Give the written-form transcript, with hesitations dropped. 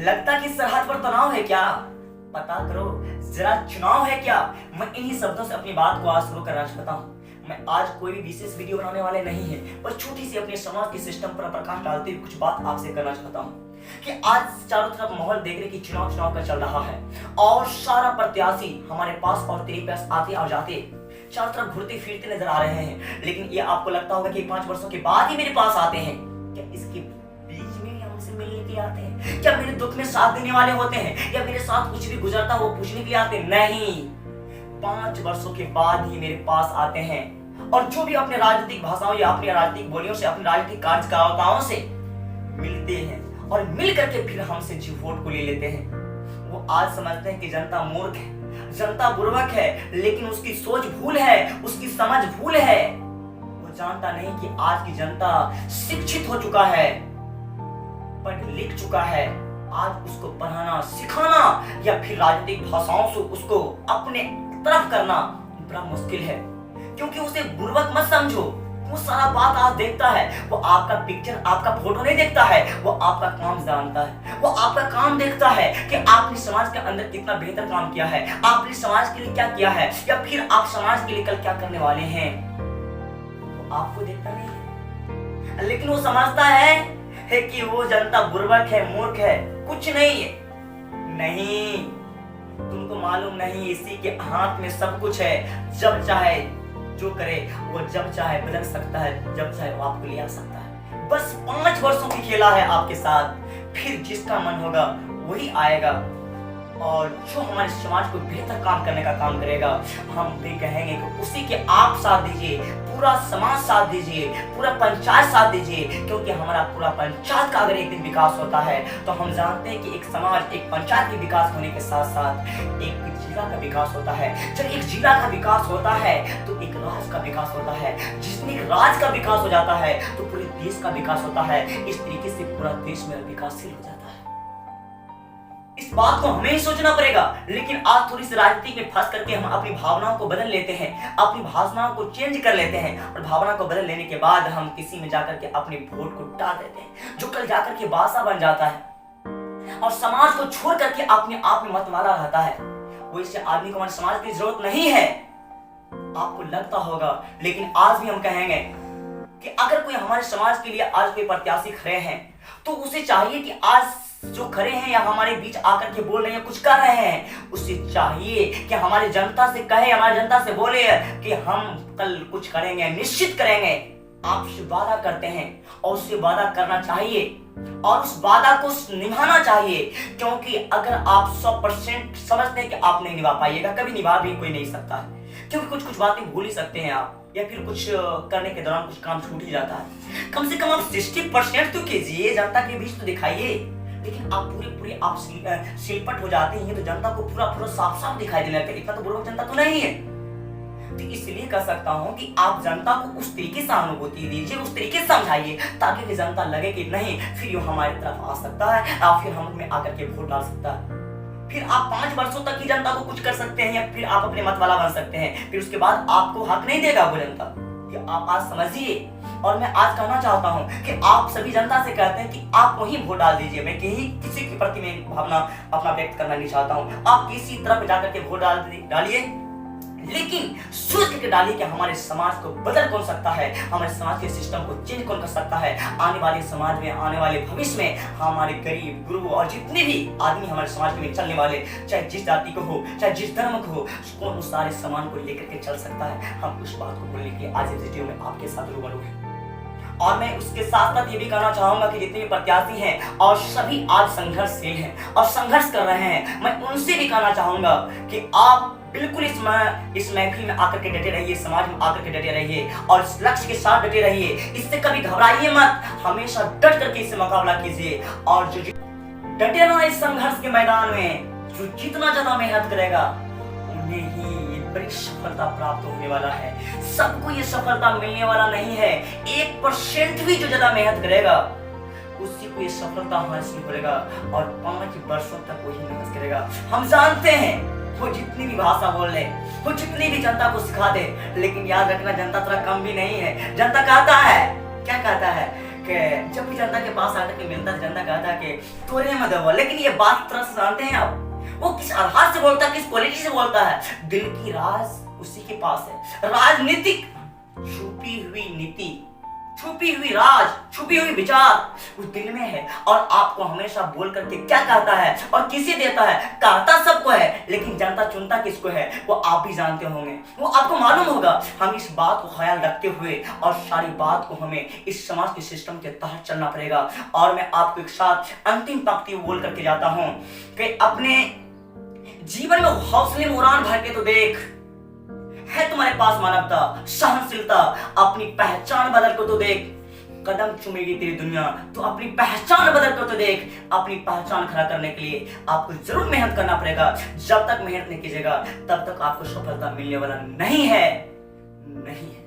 लगता कि सरहद पर तनाव है क्या? पता करो जरा चुनाव है क्या? मैं इन्हीं शब्दों से अपनी बात को आज शुरू करना चाहता हूँ। मैं आज कोई भी विशेष वीडियो बनाने वाले नहीं है, पर छोटी सी अपने समाज के सिस्टम पर प्रकाश डालते हुए कुछ बात आपसे करना चाहता हूँ कि आज चारों तरफ माहौल देख रहे कि चुनाव का चल रहा है और सारा प्रत्याशी हमारे पास और तेरे पास आते और जाते चारों तरफ घूरते फिरते नजर आ रहे हैं। लेकिन ये आपको लगता होगा कि 5 वर्षों के बाद ही मेरे पास आते हैं। क्या इसके बीच में हमसे मिलने के लिए आते हैं? क्या मेरे दुख में साथ देने वाले होते हैं? या मेरे साथ कुछ भी गुजरता वो पूछने के लिए आते हैं? नहीं, 5 वर्षों के बाद ही मेरे पास आते हैं और जो भी अपने राजनीतिक भाषाओं या अपनी राजनीतिक बोलियों से अपने राजनीतिक कार्यकर्ताओं से मिलते हैं और मिल करके फिर हमसे जी वोट को ले लेते हैं। वो आज समझते हैं कि जनता मूर्ख है, जनता बुर्बक है, लेकिन उसकी सोच भूल है, उसकी समझ भूल है। वो जानता नहीं कि आज की जनता शिक्षित हो चुका है, पढ़ लिख चुका है। आज उसको पढ़ाना सिखाना या फिर राजनीतिक भाषाओं से उसको अपने तरफ करना बड़ा मुश्किल है, क्योंकि उसे बुर्बक मत समझो। वो सारा बात आप देखता है, वो आपका पिक्चर आपका फोटो नहीं देखता है, वो आपका काम जानता है। वो आपका काम देखता है कि आपने समाज के अंदर कितना बेहतर काम किया है, आपने समाज के लिए क्या किया है, या फिर आप समाज के लिए कल क्या करने वाले हैं। वो आपको देखता नहीं है, लेकिन वो समझता है कि वो जनता बुर्बक है, मूर्ख है, कुछ नहीं है। नहीं, तुमको मालूम नहीं इसी के हाथ में सब कुछ है। जब चाहे जो करे वो जब चाहे बदल सकता है, जब चाहे वो आपको ले आ सकता है। बस 5 वर्षों की खेला है आपके साथ, फिर जिसका मन होगा वही आएगा और जो हमारे समाज को बेहतर काम करने का काम करेगा, हम भी कहेंगे कि उसी के आप साथ दीजिए, पूरा समाज साथ दीजिए, पूरा पंचायत साथ दीजिए। क्योंकि हमारा पूरा पंचायत का अगर एक दिन विकास होता है तो हम जानते हैं कि एक समाज, एक पंचायत के विकास होने के साथ साथ एक जिला का विकास होता है। जब एक जिला का विकास होता है तो एक राज्य का विकास होता है। जिसमें एक राज्य का विकास हो जाता है तो पूरे देश का विकास होता है। इस तरीके से पूरा देश में विकासशील हो जाता है। इस बात को हमें ही सोचना पड़ेगा। लेकिन आज थोड़ी सी राजनीति में फंस करके हम अपनी भावनाओं को बदल लेते हैं, अपनी भावनाओं को चेंज कर लेते हैं और भावना को बदल लेने के बाद हम किसी में जाकर के अपने वोट को डाल देते हैं, जो कल जाकर के बादशाह बन जाता है और समाज को छोड़ करके अपने आप में मतवाला रहता है। वो इससे आदमी को हमारे समाज की जरूरत नहीं है, आपको लगता होगा। लेकिन आज भी हम कहेंगे कि अगर कोई हमारे समाज के लिए आज कोई प्रत्याशी खड़े हैं तो उसे चाहिए कि आज जो खड़े हैं या हमारे बीच आकर के बोल रहे हैं, कुछ कर रहे हैं, उसे चाहिए कि हमारी जनता से कहे, हमारी जनता से बोले कि हम कल कुछ करेंगे, निश्चित करेंगे। आपसे वादा करते हैं और उससे वादा करना चाहिए और उस वादा को निभाना चाहिए। क्योंकि अगर आप 100% समझते हैं कि आप नहीं निभा पाइएगा, कभी निभा भी कोई नहीं सकता है, क्योंकि कुछ बातें भूल ही सकते हैं आप, या फिर कुछ करने के दौरान कुछ काम छूट ही जाता है। कम से कम आप 60% तो कीजिए, जनता के बीच तो दिखाइए। लेकिन आप पूरे आप सिलपट हो जाते हैं तो जनता को पूरा साफ दिखाई देने लगता है। इतना तो बुर्बक जनता तो नहीं है। तो इसलिए कह सकता हूं कि आप जनता को उस तरीके से अनुभूति दीजिए, उस तरीके से समझाइए, ताकि जनता लगे कि नहीं, फिर ये हमारी तरफ आ सकता है और फिर हम में आकर के वोट डाल सकता है। फिर आप 5 वर्षों तक ही जनता को कुछ कर सकते हैं या फिर आप अपने मत वाला बन सकते हैं। फिर उसके बाद आपको हक नहीं देगा वो जनता। ये आप आज समझिए। और मैं आज कहना चाहता हूं कि आप सभी जनता से कहते हैं कि आप वही वोट डाल दीजिए। मैं किसी के प्रति में भावना अपना व्यक्त करना नहीं चाहता हूं। आप किसी तरफ जाकर के वोट डालिए, लेकिन सोच के डालिए कि हमारे समाज को बदल कौन सकता है, हमारे समाज के सिस्टम को चेंज कौन कर सकता है। आने वाले समाज में, आने वाले भविष्य में हमारे गरीब, गुरु और जितने भी आदमी हमारे समाज में चलने वाले, चाहे जिस जाति को हो, चाहे जिस धर्म को हो, कौन उस सारे समान को लेकर के चल सकता है। हम उस बात को बोलने के आज इस वीडियो में आपके साथ रूबरू हैं। और मैं उसके साथ साथ ये भी कहना चाहूंगा कि जितने भी प्रत्याशी हैं और सभी आज संघर्षशील हैं और संघर्ष कर रहे हैं, मैं उनसे भी कहना चाहूंगा कि आप बिल्कुल इस महफिल में आकर के डटे रहिए, समाज में आकर के डटे रहिए और इस लक्ष्य के साथ डटे रहिए। इससे कभी घबराइए मत, हमेशा डट करके इससे मुकाबला कीजिए। और जो डटे ना इस संघर्ष के मैदान में, जो जितना ज्यादा मेहनत करेगा उन्हें ही बड़ी सफलता प्राप्त होने वाला है। सबको ये सफलता मिलने वाला नहीं है। 1% भी जो ज्यादा मेहनत करेगा उसी को ये सफलता हासिल करेगा और 5 वर्षों तक वही मेहनत करेगा। हम जानते हैं वो जितनी भी भाषा बोल ले, वो जितनी भी जनता को सिखा दे, लेकिन याद रखना जनता तरह कम भी नहीं है। जनता कहता है, क्या कहता है कि जब भी जनता के पास आकर के मिलता, जनता कहता है कि तोरे मत दबा, लेकिन ये बात तरह से जानते हैं आप, वो किस आधार से बोलता है, किस क्वालिटी से बोलता है। दिल की राज उसी के पास है। राजनीतिक छुपी हुई नीति, छुपी हुई राज, छुपी हुई विचार उस दिल में है। और आपको हमेशा बोल करके क्या कहता है और किसे देता है, कहता सबको है, लेकिन जनता चुनता किसको है वो आप भी जानते होंगे, वो आपको मालूम होगा। हम इस बात को ख्याल रखते हुए और सारी बात को हमें इस समाज के सिस्टम के तहत चलना पड़ेगा। और मैं आपको एक साथ अंतिम पंक्ति बोल करके जाता हूं कि अपने जीवन में हौसले में उड़ान भर के तो देख, है तुम्हारे पास मानवता, सहनशीलता, अपनी पहचान बदल को तो देख। कदम चूमेगी तेरी दुनिया, तो अपनी पहचान बदल कर तो देख। अपनी पहचान खड़ा करने के लिए आपको जरूर मेहनत करना पड़ेगा। जब तक मेहनत नहीं कीजिएगा तब तक आपको सफलता मिलने वाला नहीं है, नहीं है।